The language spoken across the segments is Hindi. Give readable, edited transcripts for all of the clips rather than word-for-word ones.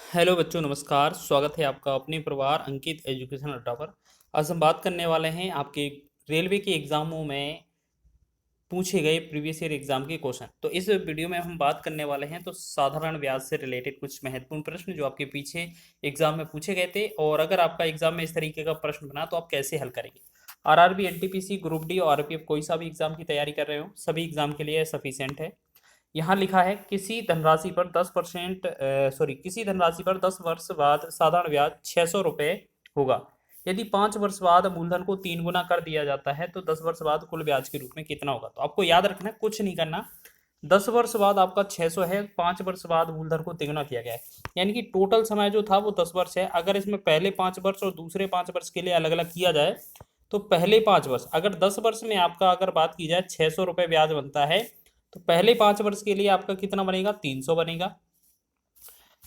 हेलो बच्चों, नमस्कार। स्वागत है आपका अपने परिवार अंकित एजुकेशन अड्डा पर। आज हम बात करने वाले हैं आपके रेलवे के एग्ज़ामों में पूछे गए प्रीवियस ईयर एग्जाम के क्वेश्चन। तो इस वीडियो में हम बात करने वाले हैं तो साधारण ब्याज से रिलेटेड कुछ महत्वपूर्ण प्रश्न जो आपके पीछे एग्जाम में पूछे गए थे, और अगर आपका एग्जाम में इस तरीके का प्रश्न बना तो आप कैसे हल करेंगे। आरआरबी, एनटीपीसी, ग्रुप डी और आरपीएफ कोई सा भी एग्जाम की तैयारी कर रहे हो, सभी एग्जाम के लिए सफिशिएंट है। यहाँ लिखा है किसी धनराशि पर 10% किसी धनराशि पर 10 वर्ष बाद साधारण ब्याज 600 रुपये होगा। यदि 5 वर्ष बाद मूलधन को 3 गुना कर दिया जाता है तो 10 वर्ष बाद कुल ब्याज के रूप में कितना होगा। तो आपको याद रखना है, कुछ नहीं करना। 10 वर्ष बाद आपका 600 है, 5 वर्ष बाद मूलधन को 3 गुना किया गया है, यानी कि टोटल समय जो था वो 10 वर्ष है। अगर इसमें पहले 5 वर्ष और दूसरे 5 वर्ष के लिए अलग अलग किया जाए तो पहले 5 वर्ष, अगर 10 वर्ष में आपका अगर बात की जाए 600 रुपये ब्याज बनता है, तो पहले 5 वर्ष के लिए आपका कितना बनेगा, 300 बनेगा।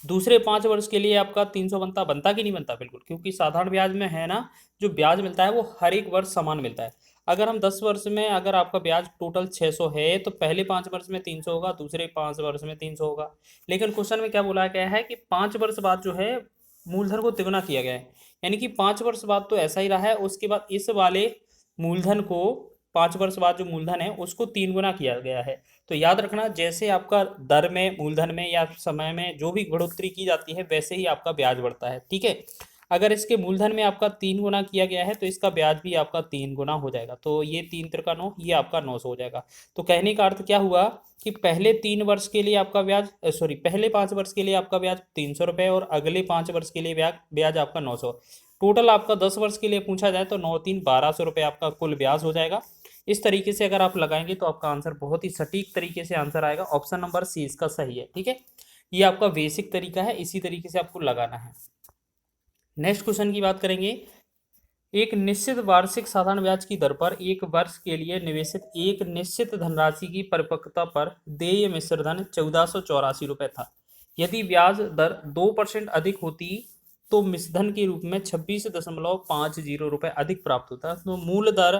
दूसरे 5 वर्ष के लिए आपका 300 बनता बनता कि नहीं बनता, बिल्कुल, क्योंकि साधारण ब्याज में है ना, जो ब्याज मिलता है वो हर एक वर्ष समान मिलता है। अगर हम 10 वर्ष में अगर आपका ब्याज टोटल 600 है तो पहले 5 वर्ष में 300 होगा, दूसरे 5 वर्ष में 300 होगा। लेकिन क्वेश्चन में क्या बोला गया है कि 5 वर्ष बाद जो है मूलधन को तिगुना किया गया है, यानी कि 5 वर्ष बाद तो ऐसा ही रहा है, उसके बाद इस वाले मूलधन को 5 वर्ष बाद जो मूलधन है उसको 3 गुना किया गया है। तो याद रखना, जैसे आपका दर में, मूलधन में या समय में जो भी बढ़ोतरी की जाती है वैसे ही आपका ब्याज बढ़ता है, ठीक है। अगर इसके मूलधन में आपका 3 गुना किया गया है तो इसका ब्याज भी आपका 3 गुना हो जाएगा। तो ये 3 3 9, ये आपका 900 हो जाएगा। तो कहने का अर्थ क्या हुआ कि पहले 3 वर्ष के लिए आपका ब्याज पहले 5 वर्ष के लिए आपका ब्याज 300 रुपये और अगले 5 वर्ष के लिए ब्याज आपका 900। टोटल आपका 10 वर्ष के लिए पूछा जाए तो 9 3 1200 रुपये आपका कुल ब्याज हो जाएगा। इस तरीके से अगर आप लगाएंगे तो आपका आंसर बहुत ही सटीक तरीके से आंसर आएगा। ऑप्शन नंबर सी इसका सही है, ठीक है। ये आपका बेसिक तरीका है, इसी तरीके से आपको लगाना है। नेक्स्ट क्वेश्चन की बात करेंगे। एक निश्चित वार्षिक साधारण ब्याज की दर पर 1 वर्ष के लिए निवेशित एक निश्चित धनराशि की परिपक्वता पर देय मिश्र धन 1484 रुपये था। यदि ब्याज दर 2% अधिक होती तो मिश्रधन के रूप में 26.50 रुपये अधिक प्राप्त होता। तो मूल दर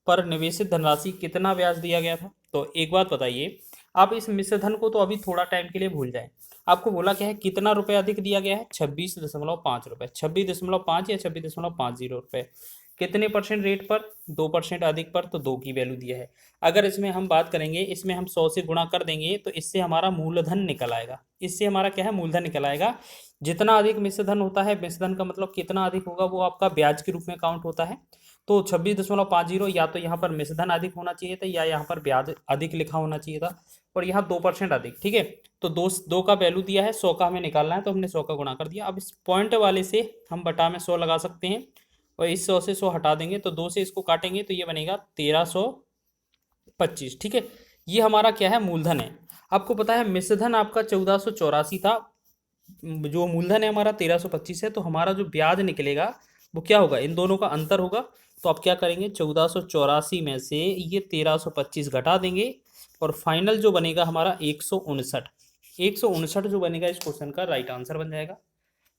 पर निवेशित धनराशि कितना ब्याज दिया गया था। तो एक बात बताइए, आप इस मिश्रधन को तो अभी थोड़ा टाइम के लिए भूल जाएं। आपको बोला क्या है, कितना रुपए अधिक दिया गया है, 26.5 रुपये, 26.5 या 26.50 रुपये। कितने परसेंट रेट पर, 2% अधिक पर, तो 2 की वैल्यू दिया है। अगर इसमें हम बात करेंगे, इसमें हम 100 से गुणा कर देंगे तो इससे हमारा मूलधन निकल आएगा। इससे हमारा क्या है, मूलधन निकल आएगा। जितना अधिक मिश्रधन होता है, मिश्रधन का मतलब कितना अधिक होगा, वो आपका ब्याज के रूप में काउंट होता है। तो 26.50, या तो यहाँ पर मिश्रधन अधिक होना चाहिए था या यहाँ पर ब्याज अधिक लिखा होना चाहिए था, और यहाँ 2% अधिक, ठीक है। तो दो का वैल्यू दिया है, 100 का हमें निकालना है तो हमने 100 का गुणा कर दिया। अब इस पॉइंट वाले से हम बटा में 100 लगा सकते हैं, और इस 100 से 100 हटा देंगे तो 2 से इसको काटेंगे तो ये बनेगा 1325, ठीक है। ये हमारा क्या है, मूलधन है। आपको पता है मिश्रधन आपका 1484 था, जो मूलधन है हमारा 1325 है, तो हमारा जो ब्याज निकलेगा वो क्या होगा, इन दोनों का अंतर होगा। तो आप क्या करेंगे, 1484 में से ये 1325 घटा देंगे, और फाइनल जो बनेगा हमारा 159 जो बनेगा इस क्वेश्चन का राइट आंसर बन जाएगा।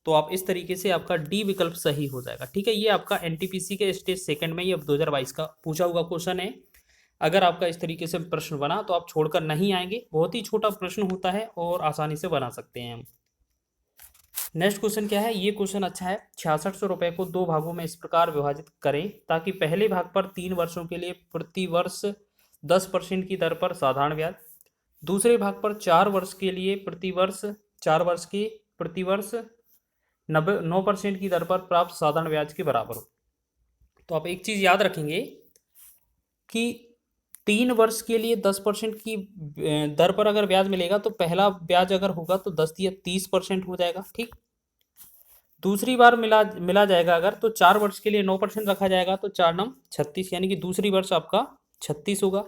तो आप इस तरीके से आपका डी विकल्प सही हो जाएगा, ठीक है। ये आपका एनटीपीसी के स्टेज सेकंड में ये 2022 का पूछा हुआ क्वेश्चन है। अगर आपका इस तरीके से प्रश्न बना तो आप छोड़कर नहीं आएंगे, बहुत ही छोटा प्रश्न होता है और आसानी से बना सकते हैं हम। नेक्स्ट क्वेश्चन क्या है, ये क्वेश्चन अच्छा है। 6600 रुपये को 2 भागों में इस प्रकार विभाजित करें ताकि पहले भाग पर 3 वर्षों के लिए प्रति वर्ष 10% की दर पर साधारण ब्याज, दूसरे भाग पर 4 वर्ष के लिए प्रतिवर्ष 4 वर्ष की प्रतिवर्ष 9% की दर पर प्राप्त साधारण ब्याज के बराबर हो। तो आप एक चीज याद रखेंगे कि 3 वर्ष के लिए 10% की दर पर अगर ब्याज मिलेगा तो पहला ब्याज अगर होगा तो 10 या 30% हो जाएगा, ठीक। दूसरी बार मिला मिला जाएगा अगर, तो 4 वर्ष के लिए 9% रखा जाएगा, तो 4 9 36, यानी कि दूसरी वर्ष आपका 36 होगा।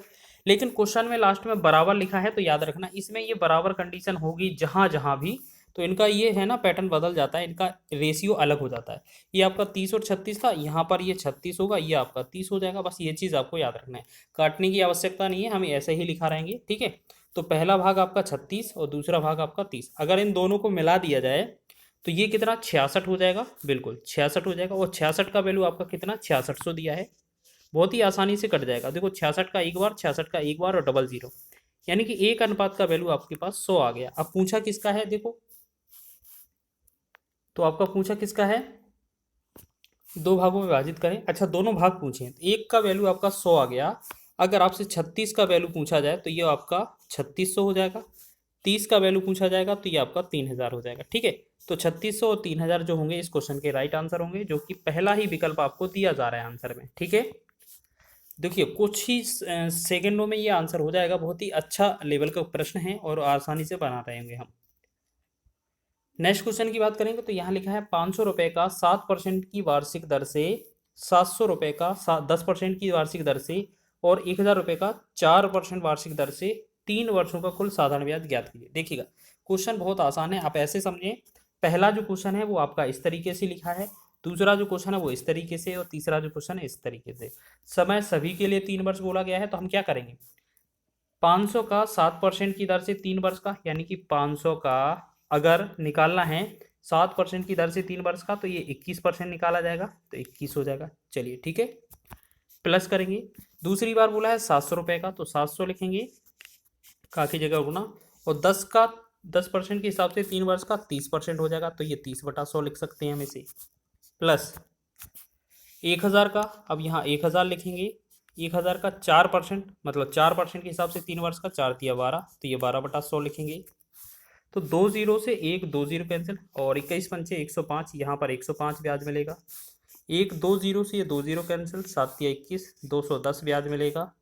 लेकिन क्वेश्चन में लास्ट में बराबर लिखा है, तो याद रखना इसमें ये बराबर कंडीशन होगी जहां जहां भी, तो इनका ये है ना पैटर्न बदल जाता है, इनका रेशियो अलग हो जाता है। ये आपका 30 और 36 था, यहाँ पर ये 36 होगा, ये आपका 30 हो जाएगा। बस ये चीज़ आपको याद रखना है, काटने की आवश्यकता नहीं है, हम ऐसे ही लिखा रहेंगे, ठीक है। तो पहला भाग आपका 36 और दूसरा भाग आपका 30, अगर इन दोनों को मिला दिया जाए तो ये कितना 66 हो जाएगा, बिल्कुल 66 हो जाएगा। और 66 का वैल्यू आपका कितना 6600 दिया है, बहुत ही आसानी से कट जाएगा। देखो 66 का एक बार, 66 का एक बार और डबल जीरो, यानी कि 1 अनुपात का वैल्यू आपके पास 100 आ गया। अब पूछा किसका है, देखो तो आपका पूछा किसका है, दो भागों में विभाजित करें। अच्छा, दोनों भाग पूछे, तो एक का वैल्यू आपका 100 आ गया। अगर आपसे 36 का वैल्यू पूछा जाए तो ये आपका 3600 हो जाएगा। 30 का वैल्यू पूछा जाएगा तो ये आपका 3000 हो जाएगा। ठीक है, तो 3600 और 3000 जो होंगे इस क्वेश्चन के राइट आंसर होंगे, जो कि पहला ही विकल्प आपको दिया जा रहा है आंसर में। ठीक है, देखिए कुछ ही सेकंडों में ये आंसर हो जाएगा। बहुत ही अच्छा लेवल का प्रश्न है और आसानी से बना पाएंगे हम। नेक्स्ट क्वेश्चन की बात करेंगे तो यहाँ लिखा है 500 रुपये का 7% की वार्षिक दर से, 700 रुपये का 10% की वार्षिक दर से और 1000 रुपये का 4% वार्षिक दर से 3 वर्षों का कुल साधारण ब्याज ज्ञात कीजिए। देखिएगा क्वेश्चन बहुत आसान है, आप ऐसे समझें। पहला जो क्वेश्चन है वो आपका इस तरीके से लिखा है, दूसरा जो क्वेश्चन है वो इस तरीके से, और तीसरा जो क्वेश्चन है इस तरीके से। समय सभी के लिए 3 वर्ष बोला गया है, तो हम क्या करेंगे, 500 का 7% की दर से 3 वर्ष का, यानी कि 500 का अगर निकालना है 7% की दर से 3 वर्ष का, तो ये 21% निकाला जाएगा, तो 21 हो जाएगा। चलिए ठीक है, प्लस करेंगे। दूसरी बार बोला है 700 रुपये का, तो 700 लिखेंगे, का की जगह गुना, और 10 का 10% के हिसाब से 3 वर्ष का 30% हो जाएगा, तो ये 30/100 लिख सकते हैं हम इसे। प्लस 1000 का, अब यहाँ 1000 लिखेंगे, 1000 का 4%, मतलब 4% के हिसाब से 3 वर्ष का, 4×3=12, तो ये 12/100 लिखेंगे। तो 2 जीरो से 1 2 जीरो कैंसिल, और 21×5 105, यहाँ पर 105 ब्याज मिलेगा। 1 2 जीरो से ये 2 जीरो कैंसिल, 7×3=21, 210 ब्याज मिलेगा।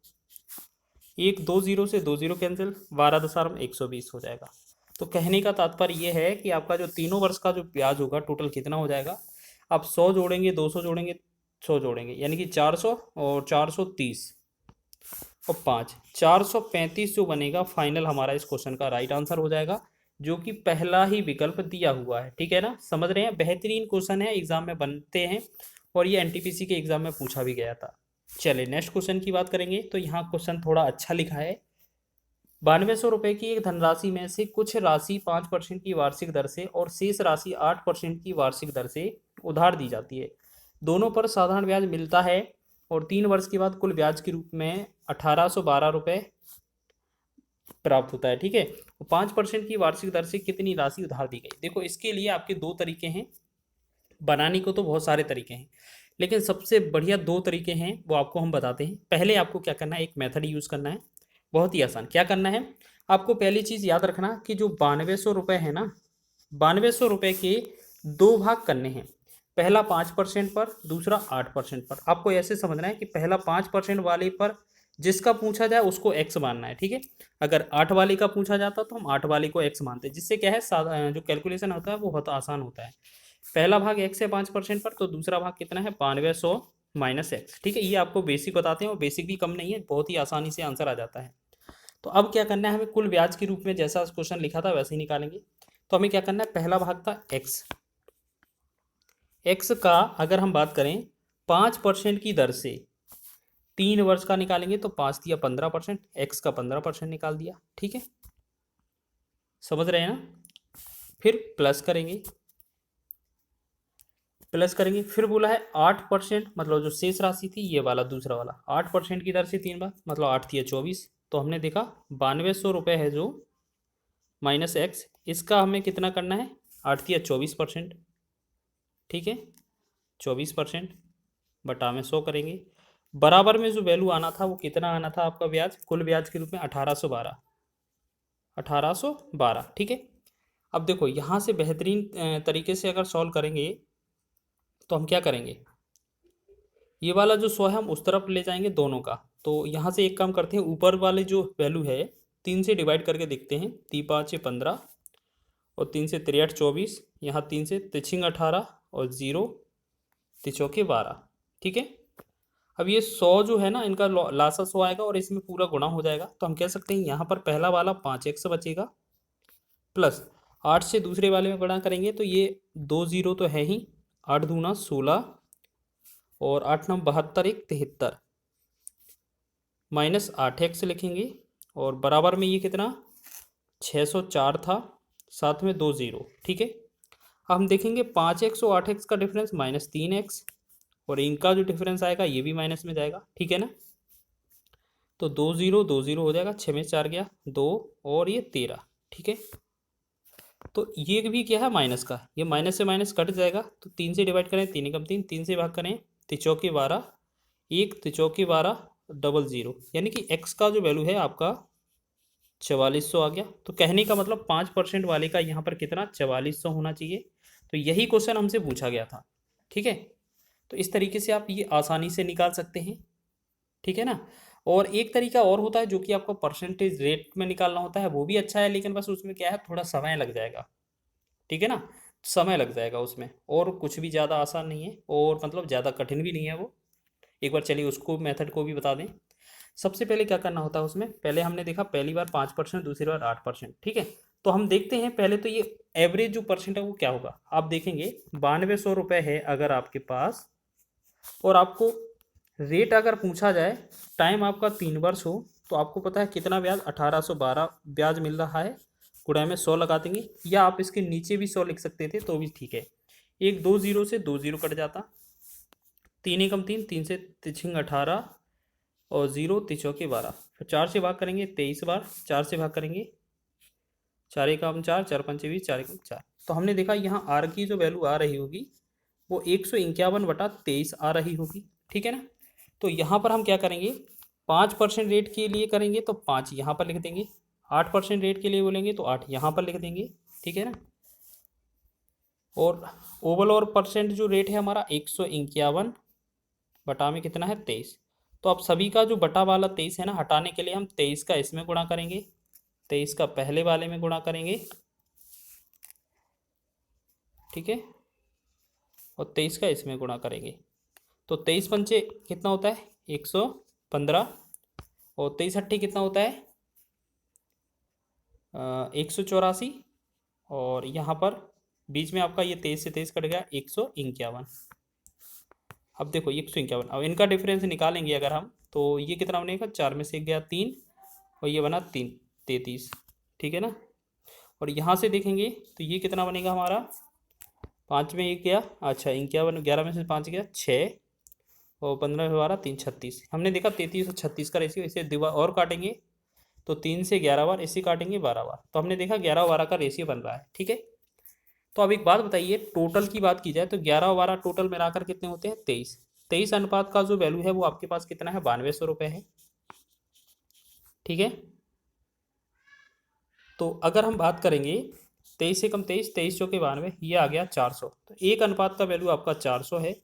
1 2 जीरो से 2 जीरो कैंसिल, 12×120 हो जाएगा। तो कहने का तात्पर्य ये है कि आपका जो 3 वर्ष का जो ब्याज होगा टोटल कितना हो जाएगा, आप 100 जोड़ेंगे, 200 जोड़ेंगे, 100 जोड़ेंगे, यानी कि 400 और 430 और 5 435 जो बनेगा फाइनल हमारा इस क्वेश्चन का राइट आंसर हो जाएगा, जो कि पहला ही विकल्प दिया हुआ है। ठीक है ना, समझ रहे हैं, बेहतरीन क्वेश्चन है, एग्जाम में बनते हैं और ये एनटीपीसी के एग्जाम में पूछा भी गया था। चलिए नेक्स्ट क्वेश्चन की बात करेंगे, तो यहाँ क्वेश्चन थोड़ा अच्छा लिखा है। 9200 रुपये की एक धनराशि में से कुछ राशि 5% की वार्षिक दर से और शेष राशि 8% की वार्षिक दर से उधार दी जाती है। दोनों पर साधारण ब्याज मिलता है और 3 वर्ष के बाद कुल ब्याज के रूप में 1812 रुपये प्राप्त होता है। ठीक है, 5% की वार्षिक दर से कितनी राशि उधार दी गई। देखो इसके लिए आपके दो तरीके हैं, बनाने को तो बहुत सारे तरीके हैं, लेकिन सबसे बढ़िया दो तरीके हैं वो आपको हम बताते हैं। पहले आपको क्या करना है, एक मेथड यूज़ करना है, बहुत ही आसान। क्या करना है, आपको पहली चीज़ याद रखना कि जो 9200 रुपये है ना, 9200 रुपये के दो भाग करने हैं, पहला 5% पर, दूसरा 8% पर। आपको ऐसे समझना है कि पहला 5% वाले पर जिसका पूछा जाए उसको एक्स मानना है। ठीक है, अगर 8 वाले का पूछा जाता तो हम 8 वाले को एक्स मानते हैं, जिससे क्या है जो कैलकुलेशन होता है वो बहुत आसान होता है। पहला भाग एक्स है 5% पर, तो दूसरा भाग कितना है, 9200 माइनस एक्स। ठीक है, ये आपको बेसिक बताते हैं और बेसिक भी कम नहीं है, बहुत ही आसानी से आंसर आ जाता है। तो अब क्या करना है, हमें कुल ब्याज के रूप में जैसा क्वेश्चन लिखा था वैसे ही निकालेंगे। तो हमें क्या करना है, पहला भाग था एक्स, एक्स का अगर हम बात करें 5% की दर से 3 वर्ष का निकालेंगे, तो 5 दिया 15%, एक्स का 15% निकाल दिया। ठीक है, समझ रहे हैं ना। फिर प्लस करेंगे, प्लस करेंगे, फिर बोला है 8%, मतलब जो शेष राशि थी ये वाला दूसरा वाला, 8% की दर से 3 बार, मतलब 8×3=24। तो हमने देखा 9200 रुपये है जो माइनस एक्स, इसका हमें कितना करना है, 8×24%। ठीक है, 24% बटा में 100 करेंगे, बराबर में जो वैल्यू आना था वो कितना आना था आपका ब्याज, कुल ब्याज के रूप में 1812, 1812। ठीक है, अब देखो यहाँ से बेहतरीन तरीके से अगर सॉल्व करेंगे तो हम क्या करेंगे, ये वाला जो 100 है हम उस तरफ ले जाएंगे दोनों का। तो यहाँ से एक काम करते हैं, ऊपर वाले जो वैल्यू है 3 से डिवाइड करके देखते हैं, 3×5=15 और 3×3=24, यहाँ 3 से 3×18 और 0 3×4=12। ठीक है, अब ये 100 जो है ना, इनका लासा 100 आएगा और इसमें पूरा गुणा हो जाएगा। तो हम कह सकते हैं यहाँ पर पहला वाला 5x बचेगा, प्लस 8 से दूसरे वाले में गुणा करेंगे तो ये 2 0 तो है ही, 8 दूना 16 और 8 9 72 1 73, माइनस 8x लिखेंगे, और बराबर में ये कितना 604 था, साथ में 2 0। ठीक है, अब हम देखेंगे 5x और 8x का डिफरेंस -3x, और इनका जो डिफरेंस आएगा ये भी माइनस में जाएगा। ठीक है ना, तो 2 0 2 0 हो जाएगा, 6 में 4 गया 2 और ये 13। ठीक है, तो ये भी क्या है माइनस का, ये माइनस से माइनस कट जाएगा, तो 3 से डिवाइड करें 3 एकम 3, 3 से भाग करें तिचौके 12, एक तिचौके 12 डबल ज़ीरो, यानी कि एक्स का जो वैल्यू है आपका 4400 आ गया। तो कहने का मतलब 5% वाले का यहाँ पर कितना 4400 होना चाहिए। तो यही क्वेश्चन हमसे पूछा गया था, ठीक है। तो इस तरीके से आप ये आसानी से निकाल सकते हैं, ठीक है ना। और एक तरीका और होता है जो कि आपको परसेंटेज रेट में निकालना होता है, वो भी अच्छा है, लेकिन बस उसमें क्या है थोड़ा समय लग जाएगा, ठीक है ना। समय लग जाएगा उसमें, और कुछ भी ज़्यादा आसान नहीं है और मतलब ज़्यादा कठिन भी नहीं है वो। एक बार चलिए उसको मेथड को भी बता दें। सबसे पहले क्या करना होता है उसमें, पहले हमने देखा पहली बार 5%, दूसरी बार 8%, ठीक है। तो हम देखते हैं पहले तो ये एवरेज जो परसेंट है वो क्या होगा। आप देखेंगे 9200 रुपये है अगर आपके पास, और आपको रेट अगर पूछा जाए, टाइम आपका 3 वर्ष हो, तो आपको पता है कितना ब्याज 1812 ब्याज मिल रहा है। गुणा में 100 लगा देंगे, या आप इसके नीचे भी 100 लिख सकते थे तो भी ठीक है। एक 2 जीरो से 2 जीरो कट जाता, 3 एकम 3, 3 से तिछिंग 18 और 0 तिचौके 12, फिर 4 से भाग करेंगे 23 बार, 4 से भाग करेंगे 4 एकम 4, 4 पंचे 20, 4 एकम 4। तो हमने देखा यहाँ आर की जो वैल्यू आ रही होगी वो 151/23 आ रही होगी, ठीक है ना। तो यहाँ पर हम क्या करेंगे, 5% रेट के लिए करेंगे तो 5 यहाँ पर लिख देंगे, 8% रेट के लिए बोलेंगे तो 8 यहाँ पर लिख देंगे, ठीक है ना। और ओवल और परसेंट जो रेट है हमारा 151 बटा में कितना है 23। तो अब सभी का जो बटा वाला 23 है ना, हटाने के लिए हम 23 का इसमें गुणा करेंगे, 23 का पहले वाले में गुणा करेंगे, ठीक है, और 23 का इसमें गुणा करेंगे। तो 23 पंचे कितना होता है 115, और 23 अट्ठे कितना होता है 184, और यहाँ पर बीच में आपका ये 23 से 23 कट गया 151। अब देखो 151, अब इनका डिफरेंस निकालेंगे अगर हम, तो ये कितना बनेगा 4 में से 1 गया 3, और ये बना 3, 33, ठीक है ना। और यहाँ से देखेंगे तो ये कितना बनेगा हमारा, 5 में 1 गया, अच्छा 51, 11 में से 5 गया 6, और 15 में 12 3 36। हमने देखा 33 और 36 का रेशियो, इसे दीवार और काटेंगे तो 3 से 11 बार, इसे काटेंगे 12 बार, तो हमने देखा 11 और 12 का रेशियो बन रहा है, ठीक है। तो अब एक बात बताइए, टोटल की बात की जाए तो 11 और 12 टोटल मिलाकर कितने होते हैं 23। 23 अनुपात का जो वैल्यू है वो आपके पास कितना है 9200 रुपये है, ठीक है। तो अगर हम बात करेंगे 23 से कम 23, 23 चौके 92, ये आ गया 400। तो एक अनुपात का वैल्यू आपका 400 है।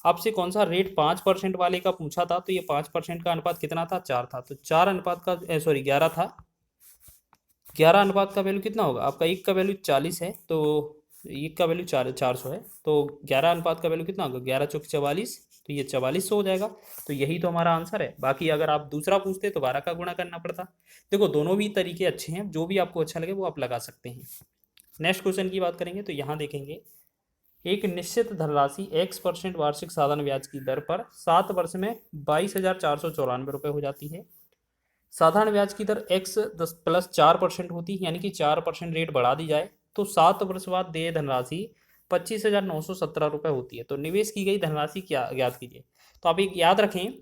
आपसे कौन सा रेट 5% वाले का पूछा था, तो ये 5% का अनुपात कितना था 4 था, तो 4 अनुपात का सॉरी 11 था। 11 अनुपात का वैल्यू कितना होगा आपका, एक का वैल्यू 40 है, तो एक का वैल्यू 400 है, तो 11 अनुपात का वैल्यू कितना होगा 11 चौक 44, तो ये 4400 हो जाएगा। तो यही तो हमारा आंसर है। बाकी अगर आप दूसरा पूछते तो 12 का गुणा करना पड़ता। देखो दोनों भी तरीके अच्छे हैं, जो भी आपको अच्छा लगे वो आप लगा सकते हैं। नेक्स्ट क्वेश्चन की बात करेंगे तो यहाँ देखेंगे, एक निश्चित धनराशि x% वार्षिक साधारण ब्याज की दर पर 7 वर्ष में 22,494 रुपये हो जाती है। साधारण ब्याज की दर x 10+4% होती है, यानी कि 4% रेट बढ़ा दी जाए तो 7 वर्ष बाद देय धनराशि 25,917 रुपये होती है। तो निवेश की गई धनराशि क्या ज्ञात कीजिए। तो आप एक याद रखें,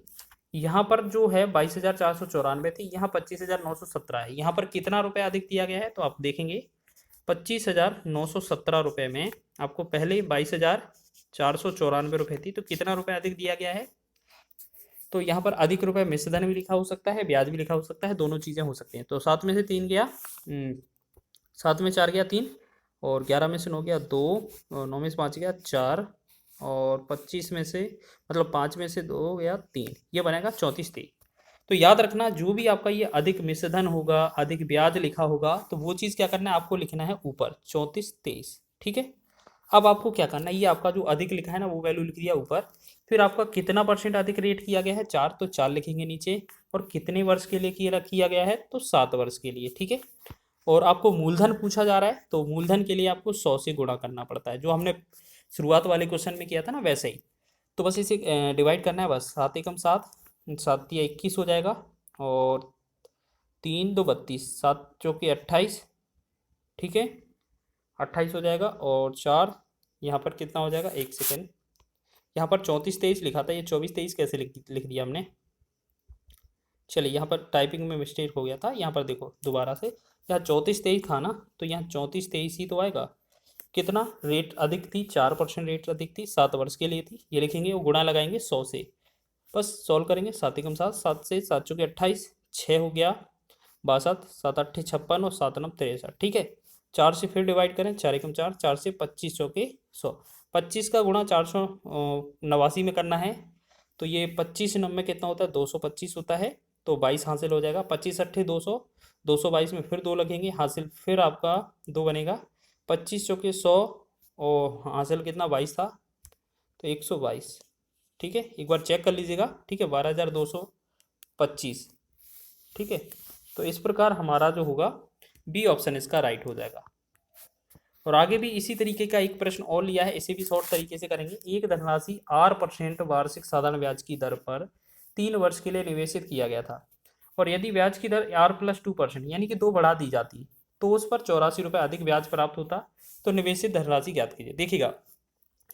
यहाँ पर जो है 22,494 थी, यहाँ 25,917 है। यहाँ पर कितना रुपये अधिक दिया गया है तो आप देखेंगे 25,917 रुपये में आपको पहले 22,494 रुपये थी, तो कितना रुपये अधिक दिया गया है। तो यहाँ पर अधिक रुपये मिश्र धन भी लिखा हो सकता है, ब्याज भी लिखा हो सकता है, दोनों चीज़ें हो सकती हैं। तो 7 में से 3 गया 7 में 4 गया 3, और 11 में से 9 गया 2, और 9 में से 5 गया 4, और 25 में से मतलब 5 में से 2 गया 3, ये बनेगा 34,23। तो याद रखना जो भी आपका ये अधिक मिश्र धन होगा, अधिक ब्याज लिखा होगा, तो वो चीज़ क्या करना है आपको लिखना है ऊपर 34,23, ठीक है। अब आपको क्या करना है, ये आपका जो अधिक लिखा है ना वो वैल्यू लिख दिया ऊपर, फिर आपका कितना परसेंट अधिक रेट किया गया है 4, तो 4 लिखेंगे नीचे, और कितने वर्ष के लिए किया गया है तो 7 वर्ष के लिए, ठीक है। और आपको मूलधन पूछा जा रहा है, तो मूलधन के लिए आपको 100 से गुणा करना पड़ता है, जो हमने शुरुआत वाले क्वेश्चन में किया था ना वैसे ही। तो बस इसे डिवाइड करना है, बस 7 एकम 7, 7 या 21 हो जाएगा, और 3 2 32, 7 चौके 28, ठीक है 28 हो जाएगा, और 4 यहाँ पर कितना हो जाएगा, एक सेकेंड, यहाँ पर 34,23 लिखा था, ये 24,23 कैसे लिख दिया हमने। चलिए यहाँ पर टाइपिंग में मिस्टेक हो गया था, यहाँ पर देखो दोबारा से, यहाँ 34-23 था ना, तो यहाँ 34-23 ही तो आएगा। कितना रेट अधिक थी, 4% रेट अधिक थी, 7 वर्ष के लिए थी, ये लिखेंगे और गुणा लगाएंगे 100 से। बस सॉल्व करेंगे, 7 × 7, 7 से 7 चौके 28, 6 हो गया 62, 7 × 8 = 56 और 7 × 9 = 63, ठीक है। 4 से फिर डिवाइड करें, 4 × 4, 4 से 25 चौके 100, 25 का गुणा 489 में करना है, तो ये 25 से 90 कितना होता है, 225 होता है, तो 22 हासिल हो जाएगा। 25 × 8 = 200, 222 में फिर 2 लगेंगे, हासिल फिर आपका 2 बनेगा, 25 चौके 100 और हासिल कितना 22 था, तो 122, ठीक है। एक बार चेक कर लीजिएगा, ठीक है, 12,225, ठीक है। तो इस प्रकार हमारा जो होगा बी ऑप्शन इसका राइट हो जाएगा। और आगे भी इसी तरीके का एक प्रश्न और लिया है, इसे भी शॉर्ट तरीके से करेंगे। एक धनराशि 8% वार्षिक साधारण ब्याज की दर पर 3 वर्ष के लिए निवेशित किया गया था, और यदि ब्याज की दर R+2% यानी कि 2 बढ़ा दी जाती तो उस पर 84 रुपये अधिक ब्याज प्राप्त होता। तो निवेशित धनराशि ज्ञात कीजिए। देखिएगा,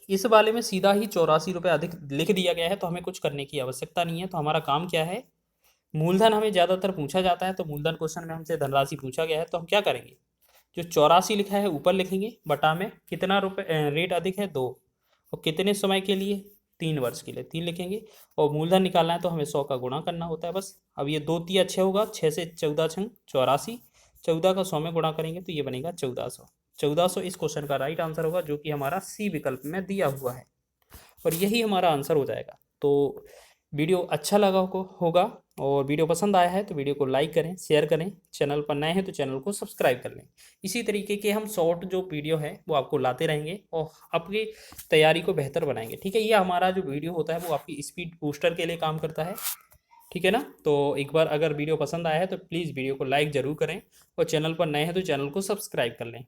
इस वाले में सीधा ही 84 रुपये अधिक लिख दिया गया है, तो हमें कुछ करने की आवश्यकता नहीं है। तो हमारा काम क्या है, मूलधन हमें ज़्यादातर पूछा जाता है, तो मूलधन क्वेश्चन में हमसे धनराशि पूछा गया है, तो हम क्या करेंगे, जो 84 लिखा है ऊपर लिखेंगे, बटा में कितना रुपये रेट अधिक है 2, और कितने समय के लिए, 3 वर्ष के लिए 3 लिखेंगे, और मूलधन निकालना है तो हमें 100 का गुणा करना होता है बस। अब ये 2 × 6 होगा, 6 से 14 × 84, 14 का 100 में गुणा करेंगे तो ये बनेगा 1400। 1400 इस क्वेश्चन का राइट आंसर होगा, जो कि हमारा सी विकल्प में दिया हुआ है, और यही हमारा आंसर हो जाएगा। तो वीडियो अच्छा लगा होगा, और वीडियो पसंद आया है तो वीडियो को लाइक करें, शेयर करें, चैनल पर नए हैं तो चैनल को सब्सक्राइब कर लें। इसी तरीके के हम शॉर्ट जो वीडियो है वो आपको लाते रहेंगे और आपकी तैयारी को बेहतर बनाएंगे, ठीक है। ये हमारा जो वीडियो होता है वो आपकी स्पीड बूस्टर के लिए काम करता है, ठीक है ना। तो एक बार अगर वीडियो पसंद आया है तो प्लीज़ वीडियो को लाइक ज़रूर करें, और चैनल पर नए हैं तो चैनल को सब्सक्राइब कर लें।